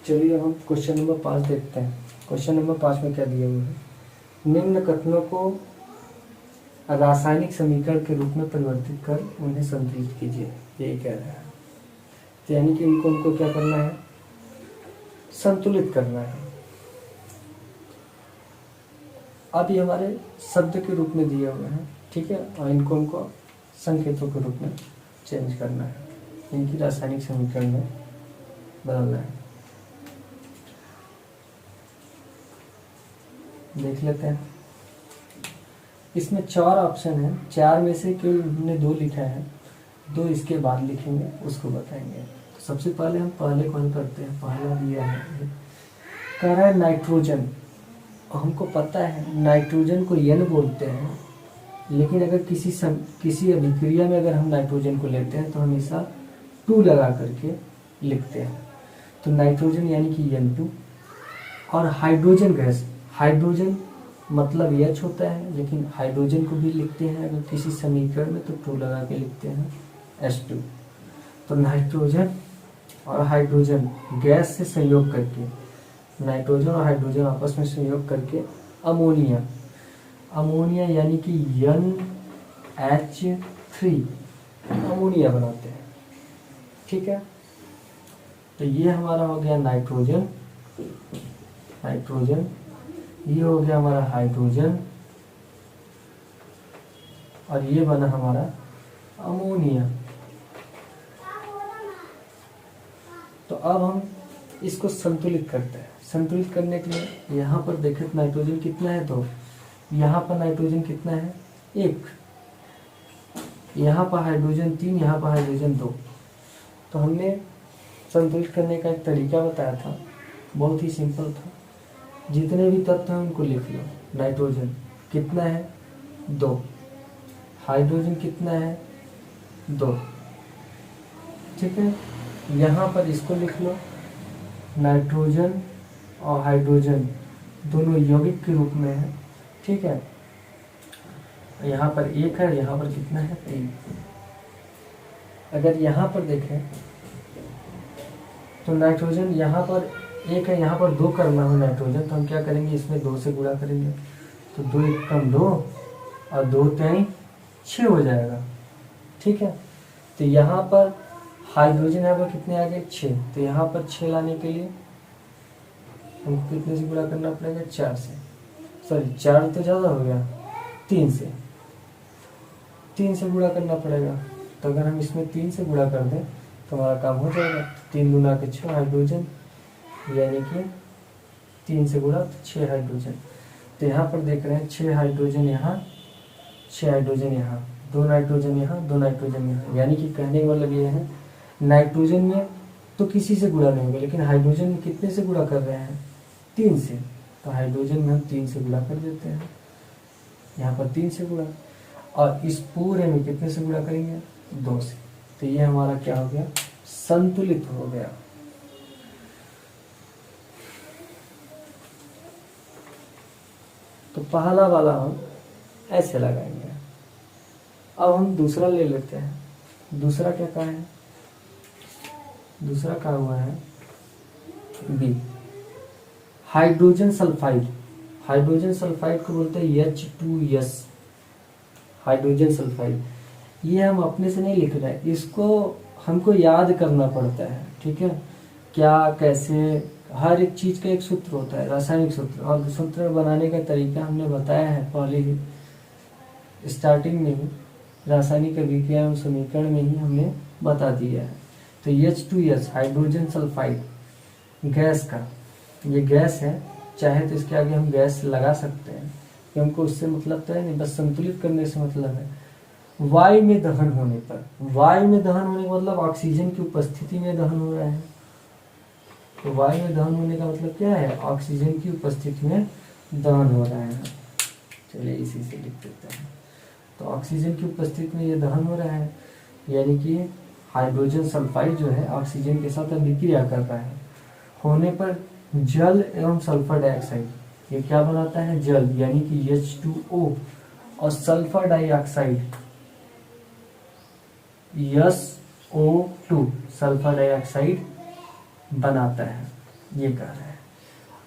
चलिए हम question number 5 देखते हैं। क्वेश्चन नंबर 5 में क्या दिया हुआ है, निम्न कथनों को रासायनिक समीकरण के रूप में परिवर्तित कर उन्हें संतुलित कीजिए, यही कह रहा है। तो यानी कि उनको क्या करना है, संतुलित करना है। अब ये हमारे शब्द के रूप में दिए हुए हैं, ठीक है, और इनको हमको संकेतों के रूप में चेंज करना है, इनकी रासायनिक समीकरण में बदलना है। देख लेते हैं। इसमें 4 ऑप्शन है, 4 में से केवल हमने 2 लिखा है, 2 इसके बाद लिखेंगे, उसको बताएंगे। तो सबसे पहले हम पहले को हल करते हैं। पहला दिया है, कह रहा है नाइट्रोजन। हमको पता है नाइट्रोजन को N बोलते हैं, लेकिन अगर किसी अभिक्रिया में अगर हम नाइट्रोजन को लेते हैं तो हमेशा 2 लगा करके लिखते हैं। तो नाइट्रोजन यानी कि N2। और हाइड्रोजन गैस, हाइड्रोजन मतलब H होता है, लेकिन हाइड्रोजन को भी लिखते हैं अगर किसी समीकरण में तो 2 लगा के लिखते हैं H2। तो नाइट्रोजन और हाइड्रोजन गैस से संयोग करके, नाइट्रोजन और हाइड्रोजन आपस में संयोग करके अमोनिया, अमोनिया यानी कि NH3 अमोनिया बनाते हैं, ठीक है। तो ये हमारा हो गया नाइट्रोजन, नाइट्रोजन, ये हो गया हमारा हाइड्रोजन, और ये बना हमारा अमोनिया। तो अब हम इसको संतुलित करते हैं। संतुलित करने के लिए यहाँ पर देखें नाइट्रोजन कितना है 2, यहाँ पर नाइट्रोजन कितना है 1, यहाँ पर हाइड्रोजन 3, यहाँ पर हाइड्रोजन 2। तो हमने संतुलित करने का एक तरीका बताया था, बहुत ही सिंपल था। जितने भी तत्व हैं उनको लिख लो। नाइट्रोजन कितना है 2, हाइड्रोजन कितना है 2, ठीक है। यहाँ पर इसको लिख लो, नाइट्रोजन और हाइड्रोजन दोनों यौगिक के रूप में है, ठीक है। यहाँ पर 1 है, यहाँ पर कितना है 3। अगर यहाँ पर देखें तो नाइट्रोजन यहाँ पर 1 है, यहाँ पर 2 करना हो नाइट्रोजन, तो हम क्या करेंगे, इसमें 2 से गुणा करेंगे। तो 2 1 कम 2 और 2 3 6 हो जाएगा, ठीक है। तो यहाँ पर हाइड्रोजन यहाँ पर कितने आ गए 6। तो यहाँ पर 6 लाने के लिए हमको कितने से गुणा करना पड़ेगा 4 से, सॉरी 4 तो ज़्यादा हो गया, 3 से गुणा करना पड़ेगा। तो अगर हम इसमें 3 से गुणा कर दें तो हमारा काम हो जाएगा। 3 दूना के 6 हाइड्रोजन, यानी कि 3 से गुणा तो 6 हाइड्रोजन। तो यहाँ पर देख रहे हैं 6 हाइड्रोजन यहाँ, 6 हाइड्रोजन यहाँ, 2 नाइट्रोजन यहाँ, 2 नाइट्रोजन यहाँ। यानी कि कहने का मतलब ये है नाइट्रोजन में तो किसी से गुणा नहीं होगा, लेकिन हाइड्रोजन में कितने से गुणा कर रहे हैं 3 से। तो हाइड्रोजन में हम 3 से गुणा कर देते हैं, यहाँ पर 3 से गुणा, और इस पूरे में कितने से गुणा करेंगे 2 से। तो ये हमारा क्या हो गया, संतुलित हो गया। तो पहला वाला हम ऐसे लगाएंगे। अब हम दूसरा ले लेते हैं। दूसरा क्या कहा है, दूसरा कहा हुआ है B, hydrogen sulphide. Hydrogen sulphide को बोलते हैं H2S, हाइड्रोजन सल्फाइड। ये हम अपने से नहीं लिख रहे हैं, इसको हमको याद करना पड़ता है, ठीक है। क्या कैसे, हर एक चीज का एक सूत्र होता है, रासायनिक सूत्र, और सूत्र बनाने का तरीका हमने बताया है पहले ही, स्टार्टिंग में ही रासायनिक अभिक्रिया एवं समीकरण में ही हमने बता दिया है। तो H2S हाइड्रोजन सल्फाइड गैस का, ये गैस है, चाहे तो इसके आगे हम गैस लगा सकते हैं, हमको उससे मतलब तो है नहीं, बस संतुलित करने से मतलब है। वायु में दहन होने पर, वायु में दहन होने का मतलब ऑक्सीजन की उपस्थिति में दहन हो रहा है। तो वायु में दहन होने का मतलब क्या है, ऑक्सीजन की उपस्थिति में दहन हो रहा है। चलिए इसी से लिख देते हैं। तो ऑक्सीजन की उपस्थिति में ये दहन हो रहा है, यानी कि हाइड्रोजन सल्फाइड जो है ऑक्सीजन के साथ अभिक्रिया कर रहा है। होने पर जल एवं सल्फर डाइऑक्साइड, ये क्या बनाता है, जल यानी कि H2O, और sulphur dioxide SO2, sulphur dioxide बनाता है। ये कह रहे हैं।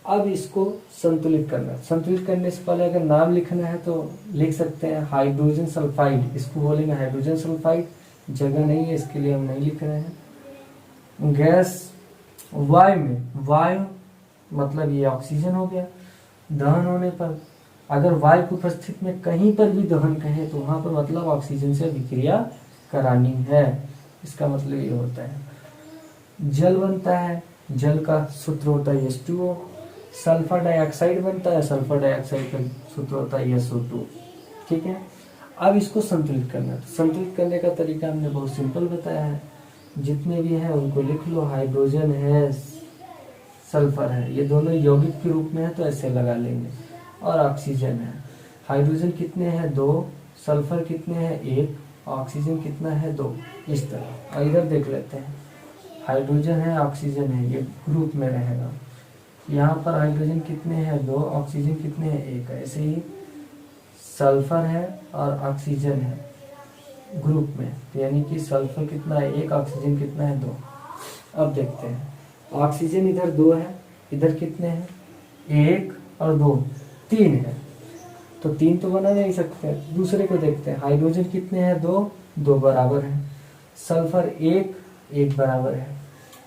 अब इसको संतुलित करना, संतुलित करने से पहले अगर नाम लिखना है तो लिख सकते हैं हाइड्रोजन सल्फाइड, इसको बोलेंगे हाइड्रोजन सल्फाइड, जगह नहीं है इसके लिए हम नहीं लिख रहे हैं। गैस वायु में, वायु मतलब ये ऑक्सीजन हो गया। दहन होने पर अगर वायु की उपस्थिति में कहीं पर भी दहन कहे तो वहां पर मतलब ऑक्सीजन से अभिक्रिया करानी है, इसका मतलब ये होता है। जल बनता है, जल का सूत्र होता है H2O। सल्फर डाइऑक्साइड बनता है, सल्फर डाइऑक्साइड का सूत्र होता है SO2। ठीक है, अब इसको संतुलित करना है। तो संतुलित करने का तरीका हमने बहुत सिंपल बताया है, जितने भी हैं उनको लिख लो। हाइड्रोजन है, सल्फर है, ये दोनों यौगिक के रूप में है तो ऐसे लगा लेंगे। और ऑक्सीजन है, हाइड्रोजन कितने हैं 2, सल्फर कितने हैं 1, ऑक्सीजन कितना है 2, इस तरह। और इधर देख लेते हैं, हाइड्रोजन है, ऑक्सीजन है, ये ग्रुप में रहेगा। यहाँ पर हाइड्रोजन कितने हैं 2, ऑक्सीजन कितने हैं 1, ऐसे ही सल्फर है और ऑक्सीजन है ग्रुप में, यानी कि सल्फर कितना है 1, ऑक्सीजन कितना है 2। अब देखते हैं, ऑक्सीजन इधर 2 है, इधर कितने हैं 1 और 2, 3 है, तो 3 तो बना नहीं सकते। दूसरे को देखते हैं, हाइड्रोजन कितने हैं 2, 2 बराबर है, सल्फर 1, 1 बराबर है।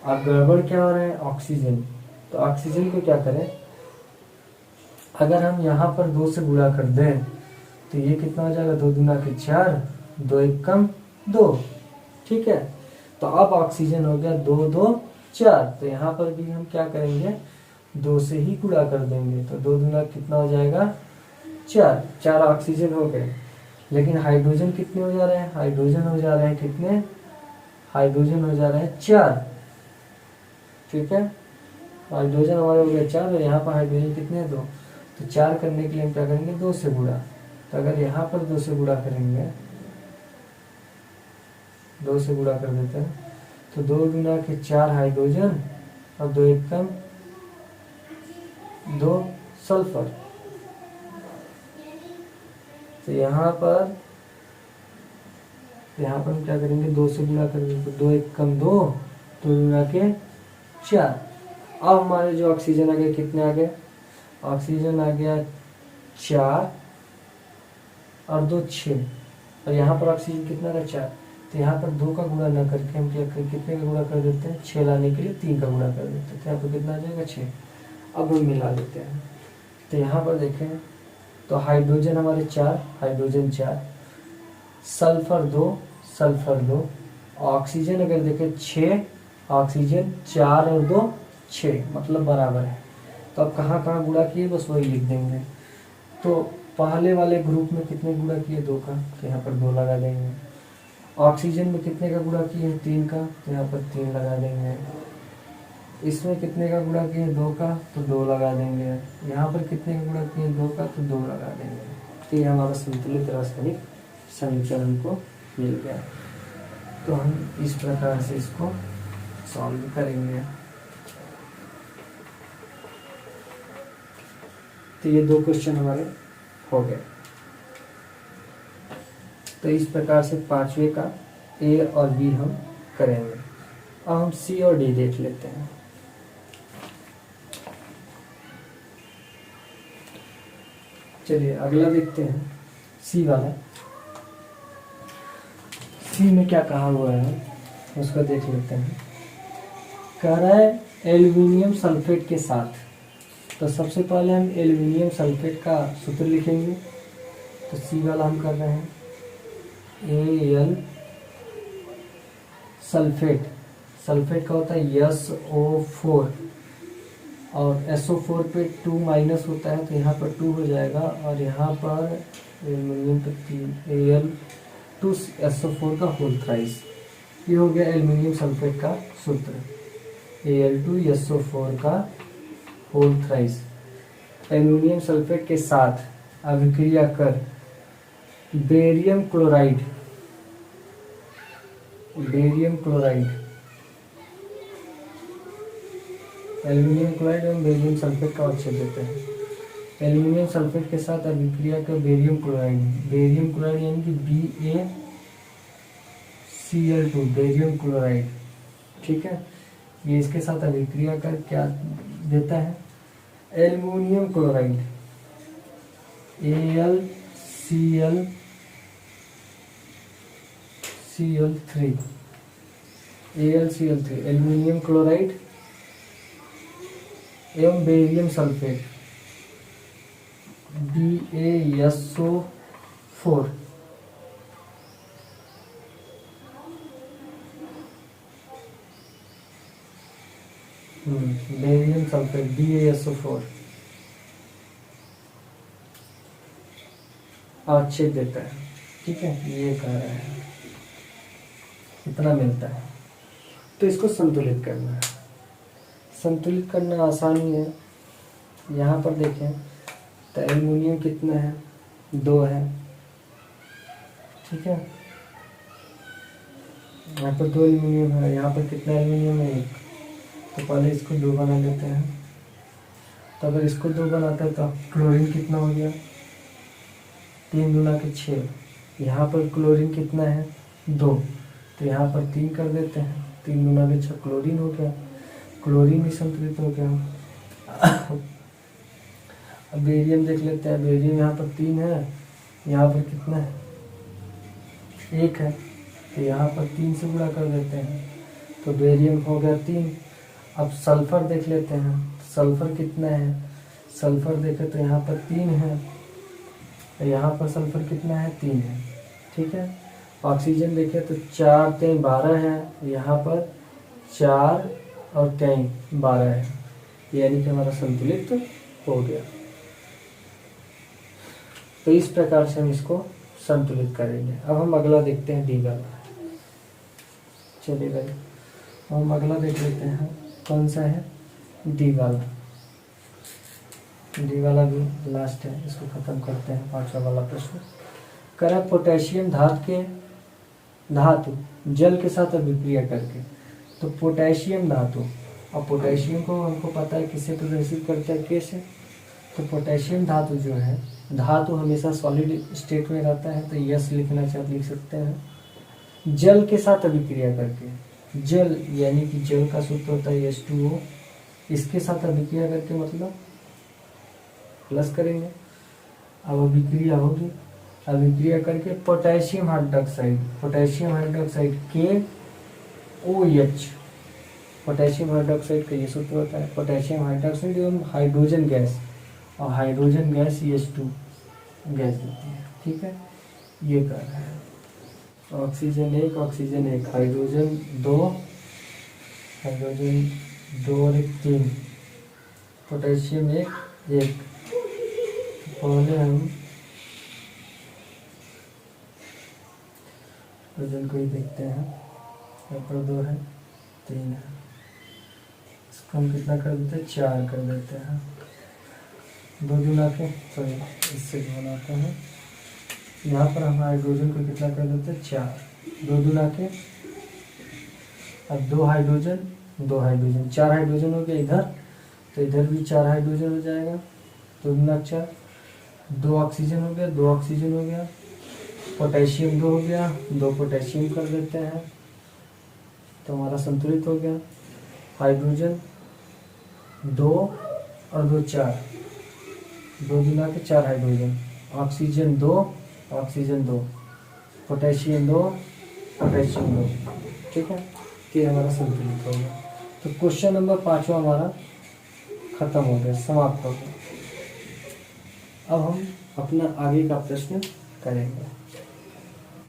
अब गड़बड़ क्या हो रहा है, ऑक्सीजन। तो ऑक्सीजन को क्या करें, अगर हम यहाँ पर 2 से गुणा कर दें तो ये कितना हो जाएगा, 2 दूना के 4, 2 1 कम 2। ठीक है, तो अब ऑक्सीजन हो गया 2 2 4। तो यहाँ पर भी हम क्या करेंगे, 2 से ही गुणा कर देंगे, तो 2 दूना कितना हो जाएगा 4, 4 ऑक्सीजन हो गए। लेकिन हाइड्रोजन कितने हो जा रहे हैं, हाइड्रोजन हो जा रहे हैं कितने, हाइड्रोजन हो जा रहे हैं 4। ठीक है, हाइड्रोजन हमारे हो गए 4 और यहाँ पर हाइड्रोजन कितने हैं 2। तो 4 करने के लिए हम क्या करेंगे, 2 से गुणा। तो अगर यहाँ पर 2 से गुणा करेंगे, 2 से गुणा कर देते हैं, तो 2 गुना के 4 हाइड्रोजन और 2 1 कम 2 सल्फर। तो यहाँ पर हम क्या करेंगे, 2 से गुणा करेंगे, तो 2 1 कम 2, 2 गुना के 4। अब हमारे जो ऑक्सीजन आ गए कितने आ गए, ऑक्सीजन आ गया 4 और 2 6, और यहाँ पर ऑक्सीजन कितना था 4। तो यहाँ पर 2 का गुणा न करके हम क्या करें, कितने का गुणा कर देते हैं, 6 लाने के लिए 3 का गुणा कर देते हैं, तो यहाँ पर कितना आ जाएगा 6। अब हम मिला लेते हैं, तो यहाँ पर देखें तो हाइड्रोजन हमारे 4, हाइड्रोजन 4, सल्फर 2, सल्फर 2, ऑक्सीजन अगर देखें 6, ऑक्सीजन 4 और 2 6, मतलब बराबर है। तो अब कहाँ कहाँ गुणा किए बस वही लिख देंगे। तो पहले वाले ग्रुप में कितने गुणा किए 2 का, तो यहाँ पर 2 लगा देंगे। ऑक्सीजन में कितने का गुणा किए 3 का, तो यहाँ पर 3 लगा देंगे। इसमें कितने का गुणा किए 2 का, तो 2 लगा देंगे। यहाँ पर कितने का गुणा किए 2 का, तो 2 लगा देंगे। तो ये हमारा संतुलित रासायनिक समीकरण को मिल गया। तो हम इस प्रकार से इसको सॉल्व करेंगे। तो ये 2 क्वेश्चन हमारे हो गए। तो इस प्रकार से 5वें का ए और बी हम करेंगे। अब हम सी और डी देख लेते हैं। चलिए अगला देखते हैं, सी वाला। सी में क्या कहा हुआ है उसको देख लेते हैं। कह रहा है एल्युमिनियम सल्फेट के साथ। तो सबसे पहले हम एल्युमिनियम सल्फेट का सूत्र लिखेंगे। तो सी वाला हम कर रहे हैं Al सल्फेट, सल्फेट का होता है SO4 और SO4 पे 2 माइनस होता है, तो यहाँ पर 2 हो जाएगा और यहाँ पर एल्युमिनियम पे 3 Al2SO4 का होल थ्राइस। ये हो गया एल्युमिनियम सल्फेट का सूत्र, Al2SO4 का होल थ्राइस। एल्युमिनियम सल्फेट के साथ अभिक्रिया कर barium chloride, barium chloride, aluminium chloride एवं बेरियम सल्फेट का अवच्छेद देते हैं। एल्युमिनियम सल्फेट के साथ अभिक्रिया कर बेरियम क्लोराइड, बेरियम क्लोराइड यानी कि BaCl2 बेरियम क्लोराइड। ठीक है, ये इसके साथ अभिक्रिया कर क्या देता है aluminium chloride AlCl3 aluminium chloride एवं barium sulphate BaSO4 barium sulphate BaSO4 अवच्छेद देता है। ठीक है, ये कह रहा है इतना मिलता है। तो इसको संतुलित करना है। संतुलित करना आसानी है। यहाँ पर देखें तो एल्युमिनियम कितना है, 2 है। ठीक है, यहाँ पर 2 एल्युमिनियम है, यहाँ पर कितना एल्युमिनियम है, 1। तो पहले इसको 2 बना लेते हैं। तो अगर इसको 2 बनाते हैं तो क्लोरीन कितना हो गया, 3 दूना के 6। यहाँ पर क्लोरीन कितना है, 2। तो यहाँ पर 3 कर देते हैं, 3 दूना के 6 क्लोरीन हो गया। क्लोरीन भी संतुलित हो गया। अब बेरियम देख लेते हैं। बेरियम यहाँ पर 3 है, यहाँ पर कितना है, 1 है। तो यहाँ पर 3 से गुणा कर देते हैं तो बेरियम हो गया 3। अब सल्फर देख लेते हैं। सल्फर कितना है, सल्फर देखें तो यहाँ पर 3 है, यहाँ पर सल्फर कितना है, 3 है। ठीक है, ऑक्सीजन देखें तो 4 3 12 है, यहाँ पर 4 और 3 12 है, यानी कि हमारा संतुलित हो गया। तो इस प्रकार से हम इसको संतुलित करेंगे। अब हम अगला देखते हैं, डी वाला। चलिए भाई, हम अगला देख लेते हैं, कौन सा है, डी वाला। डी वाला भी लास्ट है, इसको खत्म करते हैं। 5वां वाला प्रश्न करा, पोटेशियम धातु जल के साथ अभिक्रिया करके। तो पोटेशियम धातु, और पोटेशियम को हमको पता है किससे प्रदर्शित करता है, कैसे। तो पोटेशियम धातु जो है, धातु हमेशा सॉलिड स्टेट में रहता है, तो यस लिखना चाहे लिख सकते हैं। जल के साथ अभिक्रिया करके, जल यानी कि जल का सूत्र होता है H2O, इसके साथ अभिक्रिया करके मतलब प्लस करेंगे। अब अभिक्रिया होगी, अभिक्रिया करके potassium hydroxide KOH, potassium hydroxide का ये सूत्र होता है। पोटेशियम हाइड्रोक्साइड एवं हाइड्रोजन गैस, और हाइड्रोजन गैस H2 गैस देती है। ठीक है, ये कर रहा है। ऑक्सीजन 1 हाइड्रोजन 2 और 1 3, पोटेशियम 1 पहले हम हाइड्रोजन को ही देखते हैं। यहाँ पर 2 है, 3 है, इसको हम कितना कर देते हैं, 4 कर देते हैं। 2 गुना के, सॉरी इससे बनाते हैं। यहाँ पर हम हाइड्रोजन को कितना कर देते हैं, 4। 2 गुना के, अब 2 हाइड्रोजन 4 हाइड्रोजन हो गया इधर, तो इधर भी 4 हाइड्रोजन हो जाएगा। 2 गुना 4, 2 ऑक्सीजन हो गया, 2 ऑक्सीजन हो गया। पोटेशियम 2 हो गया, 2 पोटेशियम कर देते हैं, तो हमारा संतुलित हो गया। हाइड्रोजन 2 और 2 4, 2 गुना के 4 हाइड्रोजन। ऑक्सीजन 2 पोटेशियम 2 ठीक है, ये हमारा संतुलित हो गया। तो क्वेश्चन नंबर 5वां हमारा खत्म हो गया, समाप्त हो गया। अब हम अपना आगे का प्रश्न करेंगे।